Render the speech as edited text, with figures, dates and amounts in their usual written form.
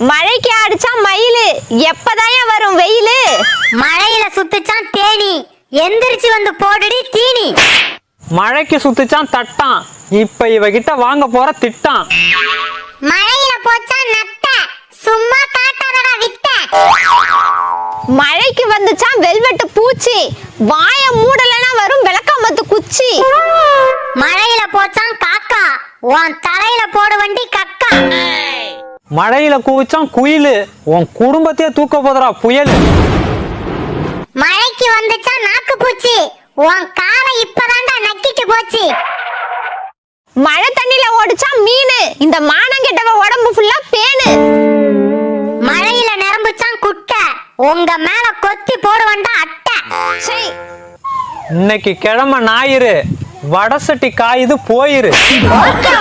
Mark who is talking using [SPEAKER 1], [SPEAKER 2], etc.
[SPEAKER 1] மழைக்கு அடிச்சா மயிலு, எப்பதான் வரும் வெயிலு?
[SPEAKER 2] மழையில சுத்துச்சான் தேனி, எந்திரிச்சு வந்து போடுடி தீனி.
[SPEAKER 3] மழைக்கு சுத்துச்சான் தட்டான், இப்ப இவகிட்ட வாங்க போற திட்டான்.
[SPEAKER 2] மழையில போச்சான் நத்த, சும்மா காட்டாதடா வித்த.
[SPEAKER 1] மழைக்கு வந்துச்சான் வெல்வெட்டு பூச்சி, வாய மூடலனா வரும் விளக்கமத்து குச்சி.
[SPEAKER 2] மழையில போச்சான் காக்கா, உன் தலையில போடு வண்டி கக்கா.
[SPEAKER 3] மழையில கூவிச்சான் குயிலு, உன் குடும்பத்தையே தூக்க போதுறா புயலு.
[SPEAKER 2] மழைக்கு வந்துச்சான் நாக்கு பூச்சி, உன் காலை இப்பதான்டா நக்கிட்டு போச்சு.
[SPEAKER 1] மழை தண்ணில ஓடிச்சா மீனு, இந்த மானங்கெட்டவ உடம்பு ஃபுல்லா பேனு.
[SPEAKER 2] மழையில நிரம்புச்சான் குட்டை, உங்க மேல கொத்தி போடுவண்டா அட்டை.
[SPEAKER 1] சரி,
[SPEAKER 3] இன்னைக்கு கிழமை ஞாயிறு, வடசட்டி காயுது போயிரு.
[SPEAKER 2] ஓகே